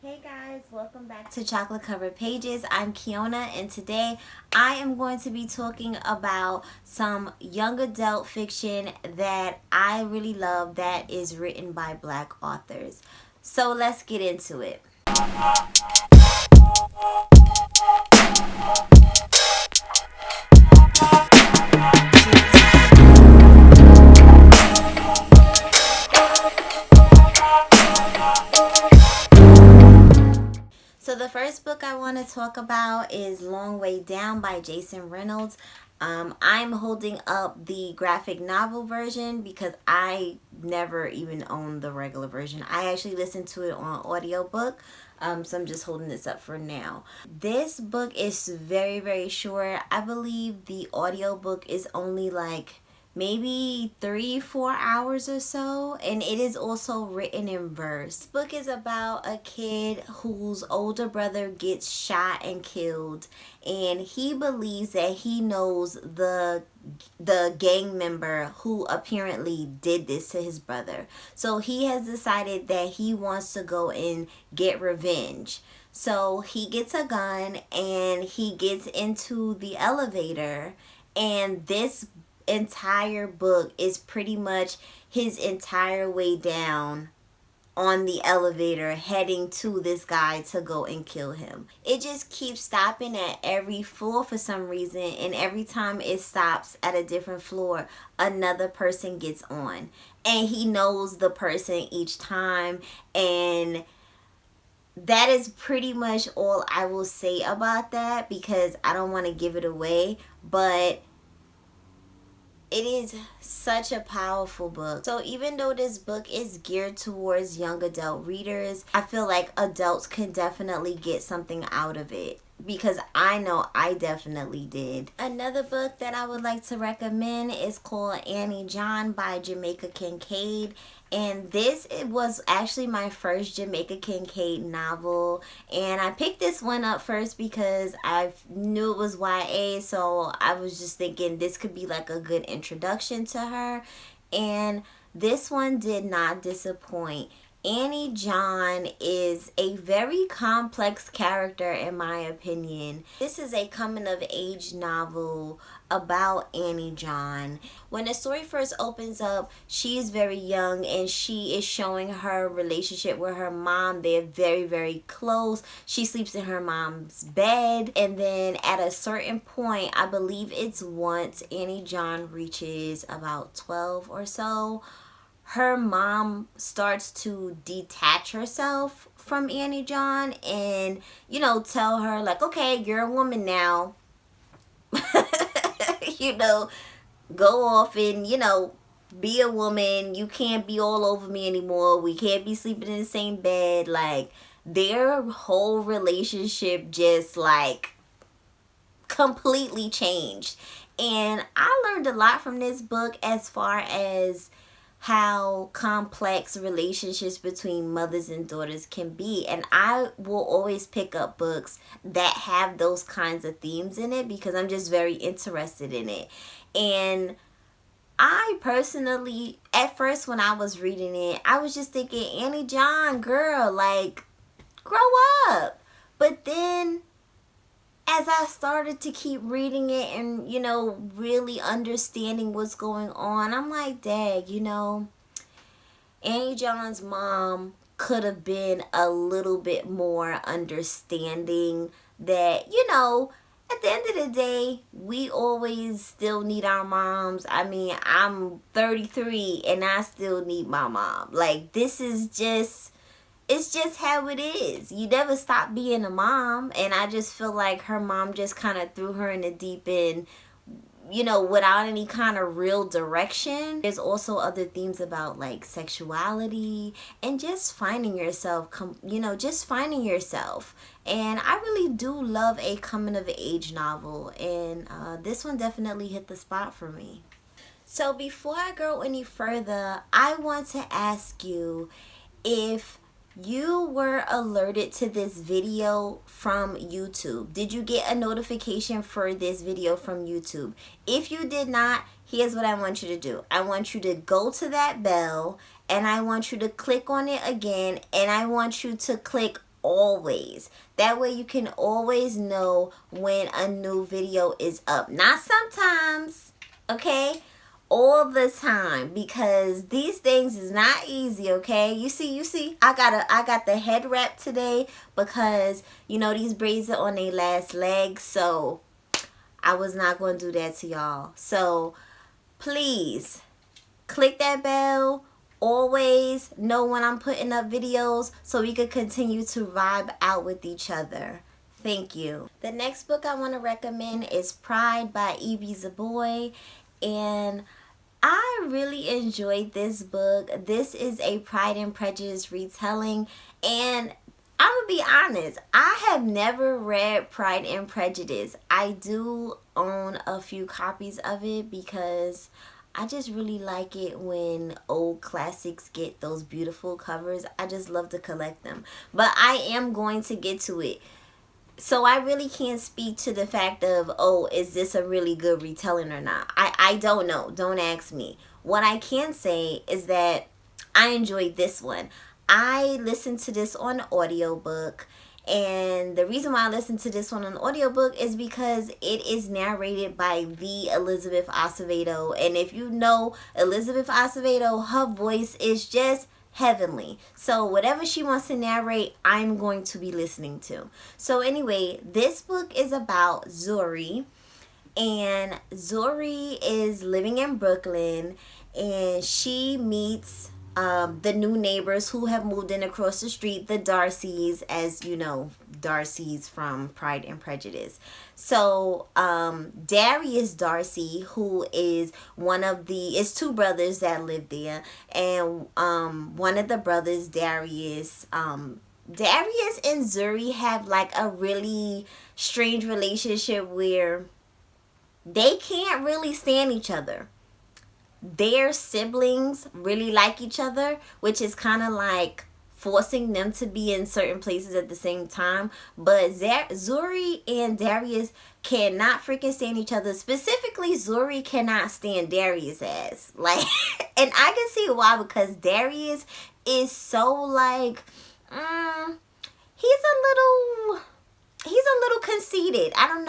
Hey guys, welcome back to Chocolate Covered Pages. I'm Kiona, and today I am going to be talking about some young adult fiction that I really love that is written by Black authors. So let's get into it. So the first book I want to talk about is Long Way Down by Jason Reynolds. I'm holding up the graphic novel version because I never even owned the regular version. I actually listened to it on Audiobook. So I'm just holding this up for now. This book is very, very short. I believe the audiobook is only like maybe 3-4 hours or so, and it is also written in verse. This book is about a kid whose older brother gets shot and killed, and he believes that he knows the gang member who apparently did this to his brother. So he has decided that he wants to go and get revenge. So he gets a gun and he gets into the elevator, and this entire book is pretty much his entire way down on the elevator heading to this guy to go and kill him. It just keeps stopping at every floor for some reason, and every time it stops at a different floor, another person gets on. And he knows the person each time, and that is pretty much all I will say about that because I don't want to give it away, but it is such a powerful book. So even though this book is geared towards young adult readers, I feel like adults can definitely get something out of it because I know I definitely did. Another book that I would like to recommend is called Annie John by Jamaica Kincaid. And this, it was actually my first Jamaica Kincaid novel, and I picked this one up first because I knew it was YA, so I was just thinking this could be like a good introduction to her, and this one did not disappoint. Annie John is a very complex character in my opinion. This is a coming of age novel about Annie John. When the story first opens up, she is very young and she is showing her relationship with her mom. They're very, very close. She sleeps in her mom's bed, and then at a certain point, I believe it's once Annie John reaches about 12 or so, her mom starts to detach herself from Annie John and, tell her, like, okay, you're a woman now. you know, Go off and, be a woman. You can't be all over me anymore. We can't be sleeping in the same bed. Like, their whole relationship just, like, completely changed. And I learned a lot from this book as far as how complex relationships between mothers and daughters can be. And I will always pick up books that have those kinds of themes in it because I'm just very interested in it. And I personally, at first when I was reading it, I was just thinking, Annie John, girl, like, grow up. But then as I started to keep reading it and, really understanding what's going on, I'm like, dang, Annie John's mom could have been a little bit more understanding that, at the end of the day, we always still need our moms. I mean, I'm 33 and I still need my mom. Like, this is just, it's just how it is. You never stop being a mom, and I just feel like her mom just kind of threw her in the deep end, without any kind of real direction. There's also other themes about like sexuality and just finding yourself, just finding yourself. And I really do love a coming of age novel, and this one definitely hit the spot for me. So before I go any further, I want to ask you if you were alerted to this video from YouTube. Did you get a notification for this video from YouTube? If you did not, here's what I want you to do. I want you to go to that bell and I want you to click on it again, and I want you to click always. That way you can always know when a new video is up. Not sometimes, okay? All the time, because these things is not easy, okay? You see, I got the head wrap today because these braids are on their last leg, so I was not going to do that to y'all. So please click that bell. Always know when I'm putting up videos so we could continue to vibe out with each other. Thank you. The next book I want to recommend is Pride by Evie Zaboy, and I really enjoyed this book. This is a Pride and Prejudice retelling, and I'm gonna be honest, I have never read Pride and Prejudice. I do own a few copies of it because I just really like it when old classics get those beautiful covers. I just love to collect them. But I am going to get to it. So I really can't speak to the fact of, oh, is this a really good retelling or not? I don't know. Don't ask me. What I can say is that I enjoyed this one. I listened to this on audiobook, and the reason why I listened to this one on audiobook is because it is narrated by the Elizabeth Acevedo. And if you know Elizabeth Acevedo, her voice is just heavenly. So whatever she wants to narrate, I'm going to be listening to. So anyway, this book is about Zuri, and Zuri is living in Brooklyn, and she meets the new neighbors who have moved in across the street, the Darcys, as you know, Darcys from Pride and Prejudice. So Darius Darcy, who is it's two brothers that live there, and one of the brothers, Darius and Zuri have like a really strange relationship where they can't really stand each other. Their siblings really like each other, which is kind of like forcing them to be in certain places at the same time. But Zuri and Darius cannot freaking stand each other. Specifically, Zuri cannot stand Darius' ass. Like, and I can see why, because Darius is so like, he's a little conceited. I don't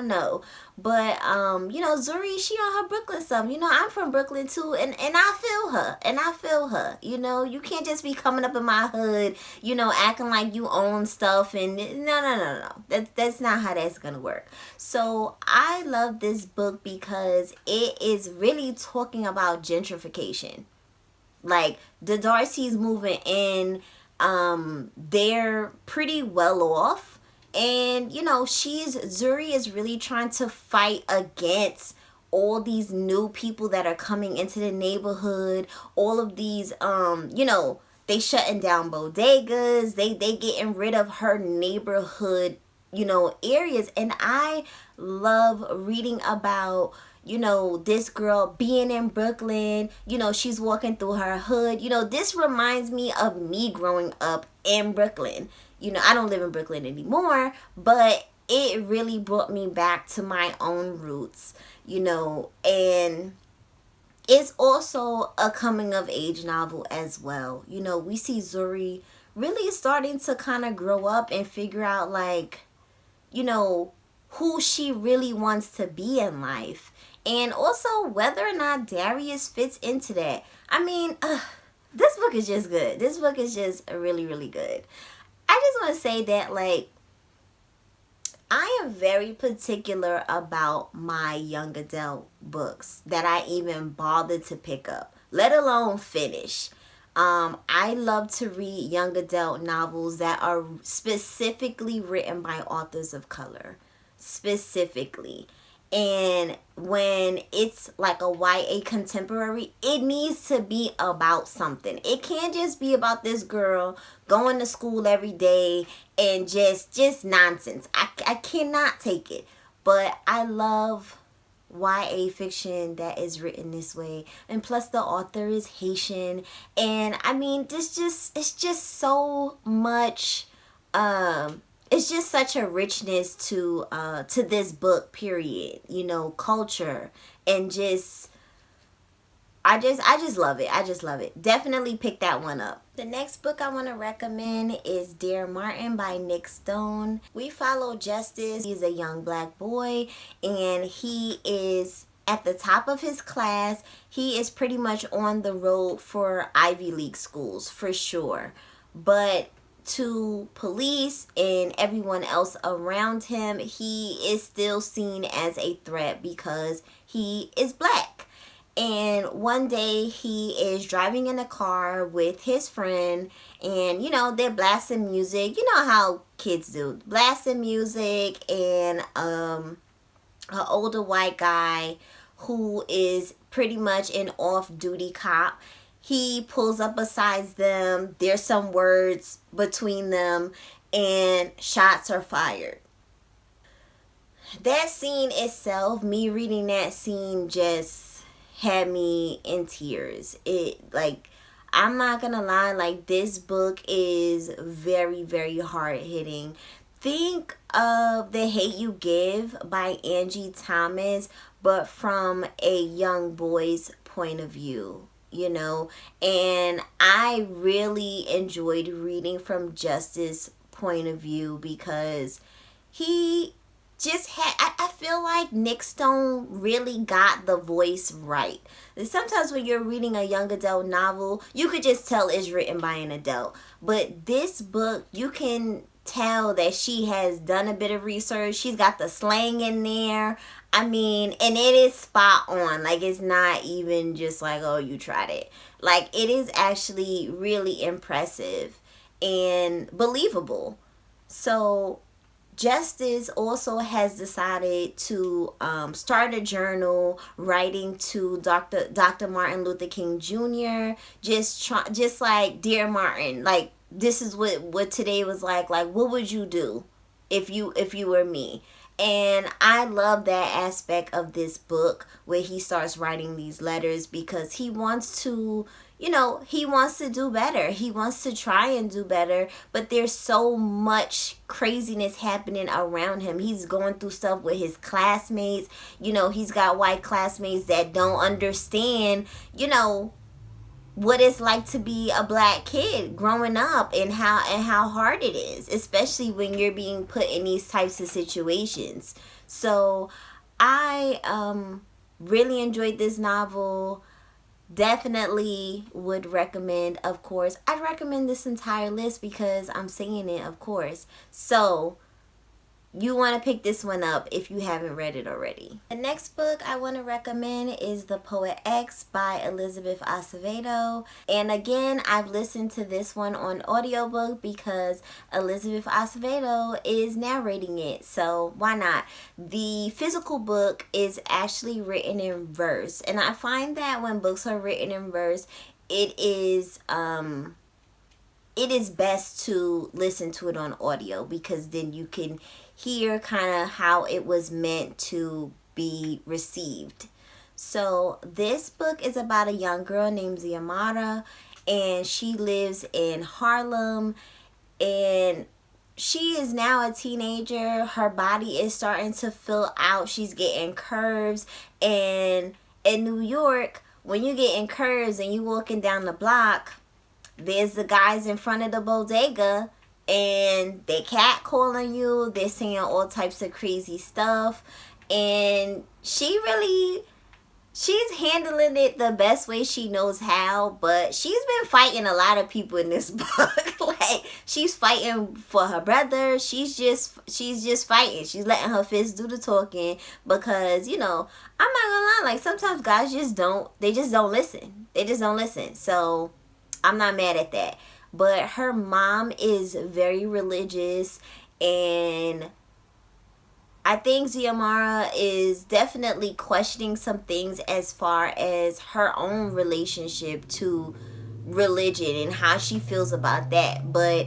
know. But Zuri, she on her Brooklyn stuff. I'm from Brooklyn too, and I feel her. You can't just be coming up in my hood, acting like you own stuff, and no. That's not how that's gonna work. So I love this book because it is really talking about gentrification. Like, the Darcys moving in, they're pretty well off. And, Zuri is really trying to fight against all these new people that are coming into the neighborhood. All of these, they shutting down bodegas. They getting rid of her neighborhood, areas. And I love reading about, this girl being in Brooklyn. She's walking through her hood. This reminds me of me growing up in Brooklyn. I don't live in Brooklyn anymore, but it really brought me back to my own roots, and it's also a coming of age novel as well. We see Zuri really starting to kind of grow up and figure out, like, who she really wants to be in life, and also whether or not Darius fits into that. I mean, this book is just good. This book is just really, really good. I just want to say that, like, I am very particular about my young adult books that I even bother to pick up, let alone finish. I love to read young adult novels that are specifically written by authors of color. Specifically. And when it's like a YA contemporary, it needs to be about something. It can't just be about this girl going to school every day and just nonsense. I cannot take it. But I love YA fiction that is written this way. And plus the author is Haitian. And I mean, it's just so much it's just such a richness to this book, period. Culture, and just I just love it. I just love it. Definitely pick that one up. The next book I want to recommend is Dear Martin by Nick Stone. We follow Justice. He's a young black boy, and he is at the top of his class. He is pretty much on the road for Ivy League schools for sure. But to police and everyone else around him, he is still seen as a threat because he is black. And one day he is driving in a car with his friend, and they're blasting music. You know how kids do, blasting music, and an older white guy who is pretty much an off-duty cop, he pulls up beside them. There's some words between them, and shots are fired. That scene itself, me reading that scene just had me in tears. I'm not gonna lie, this book is very, very hard hitting. Think of The Hate U Give by Angie Thomas, but from a young boy's point of view, and I really enjoyed reading from Justice's point of view because he just had, I feel like Nick Stone really got the voice right. Sometimes when you're reading a young adult novel, you could just tell it's written by an adult. But this book, you can tell that she has done a bit of research. She's got the slang in there. And it is spot on. It's not even just oh, you tried it. It is actually really impressive and believable. So Justice also has decided to start a journal writing to Dr. Martin Luther King Jr. Just like Dear Martin. This is what today was like. What would you do if you were me? And I love that aspect of this book where he starts writing these letters because he wants to, he wants to do better. He wants to try and do better, but there's so much craziness happening around him. He's going through stuff with his classmates. He's got white classmates that don't understand, what it's like to be a black kid growing up and how hard it is, especially when you're being put in these types of situations. So I really enjoyed this novel. Definitely would recommend, of course. I'd recommend this entire list because I'm saying it, of course. So you want to pick this one up if you haven't read it already. The next book I want to recommend is The Poet X by Elizabeth Acevedo. And again, I've listened to this one on audiobook because Elizabeth Acevedo is narrating it. So why not? The physical book is actually written in verse. And I find that when books are written in verse, it is best to listen to it on audio because then you can hear kind of how it was meant to be received. So this book is about a young girl named Xiomara, and she lives in Harlem, and she is now a teenager. Her body is starting to fill out. She's getting curves, and in New York, when you're getting curves and you walking down the block, there's the guys in front of the bodega and they catcalling you. They're saying all types of crazy stuff. And she's handling it the best way she knows how. But she's been fighting a lot of people in this book. She's fighting for her brother. She's just fighting. She's letting her fists do the talking because, I'm not gonna lie. Sometimes guys just don't listen. They just don't listen. So I'm not mad at that. But her mom is very religious, and I think Xiomara is definitely questioning some things as far as her own relationship to religion and how she feels about that. But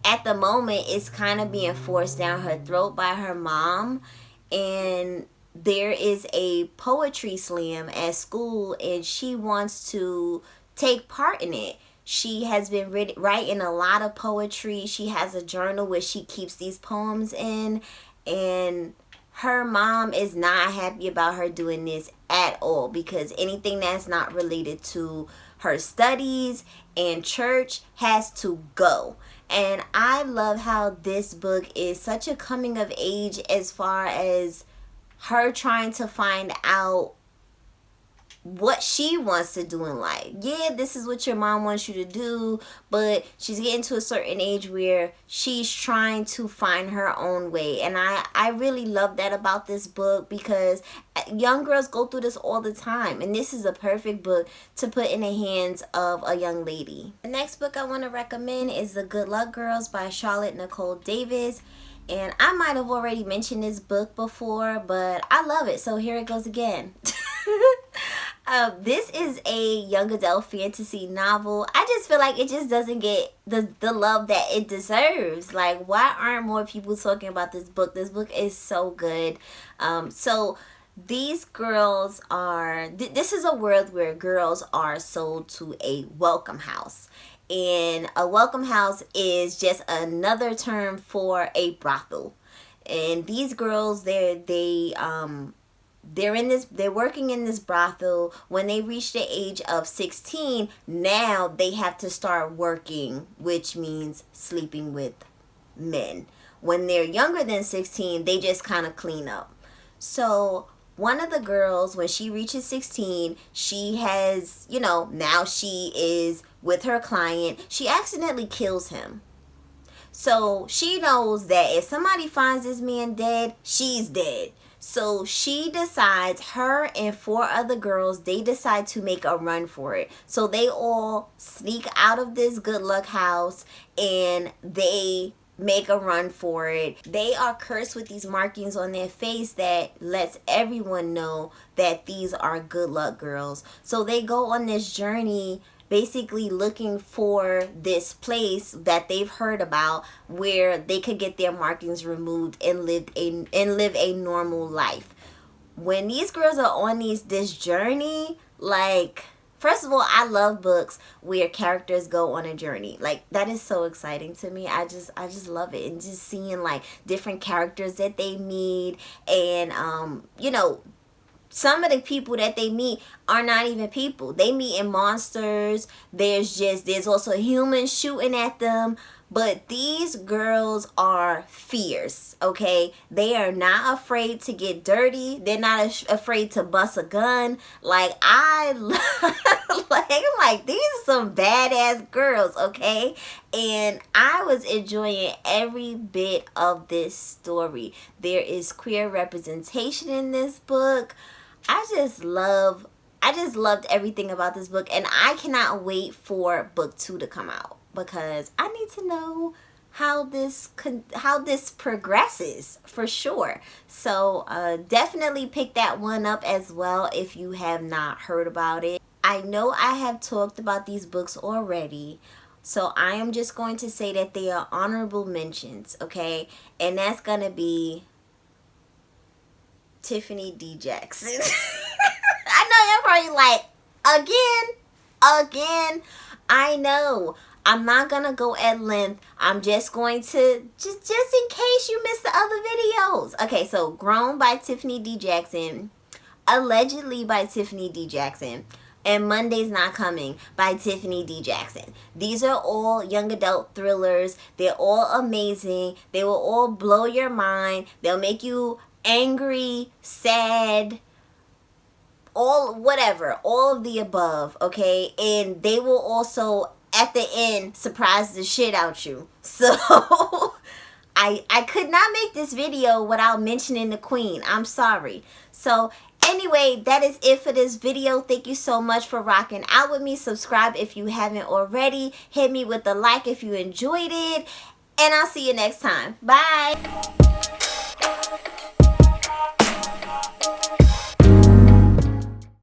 at the moment, it's kind of being forced down her throat by her mom. And there is a poetry slam at school, and she wants to take part in it. She has been writing a lot of poetry. She has a journal where she keeps these poems in. And her mom is not happy about her doing this at all, because anything that's not related to her studies and church has to go. And I love how this book is such a coming of age as far as her trying to find out what she wants to do in life. Yeah, this is what your mom wants you to do, but she's getting to a certain age where she's trying to find her own way. And I really love that about this book, because young girls go through this all the time, and this is a perfect book to put in the hands of a young lady. The next book I want to recommend is The Good Luck Girls by Charlotte Nicole Davis. And I might have already mentioned this book before, but I love it, so here it goes again. This is a young adult fantasy novel. I just feel like it just doesn't get the love that it deserves. Like, why aren't more people talking about this book? This book is so good. So these girls are, this is a world where girls are sold to a welcome house. And a welcome house is just another term for a brothel. And these girls, they're working in this brothel. When they reach the age of 16, now they have to start working, which means sleeping with men. When they're younger than 16, they just kind of clean up. So one of the girls, when she reaches 16, she has, now she is with her client. She accidentally kills him. So she knows that if somebody finds this man dead, she's dead. So she decides, her and 4 other girls, they decide to make a run for it. So they all sneak out of this good luck house and they make a run for it. They are cursed with these markings on their face that lets everyone know that these are good luck girls. So they go on this journey basically looking for this place that they've heard about where they could get their markings removed and live a normal life. When these girls are on this journey, like, first of all, I love books where characters go on a journey. Like, that is so exciting to me. I just love it. And just seeing like different characters that they meet, and some of the people that they meet are not even people. They meet in monsters. There's also humans shooting at them. But these girls are fierce, okay? They are not afraid to get dirty. They're not afraid to bust a gun. Like, I'm like, these are some badass girls, okay? And I was enjoying every bit of this story. There is queer representation in this book. I just loved everything about this book, and I cannot wait for book 2 to come out, because I need to know how this progresses for sure. So definitely pick that one up as well if you have not heard about it. I know I have talked about these books already, so I am just going to say that they are honorable mentions, okay? And that's gonna be Tiffany D. Jackson. I know you're probably like, again. I know. I'm not gonna go at length. I'm just going to, just in case you missed the other videos. Okay, so Grown by Tiffany D. Jackson, Allegedly by Tiffany D. Jackson, and Monday's Not Coming by Tiffany D. Jackson. These are all young adult thrillers. They're all amazing. They will all blow your mind. They'll make you angry, sad, all of the above, okay? And they will also, at the end, surprise the shit out you. So I could not make this video without mentioning the queen. I'm sorry. So anyway, that is it for this video. Thank you so much for rocking out with me. Subscribe if you haven't already. Hit me with a like if you enjoyed it. And I'll see you next time. Bye.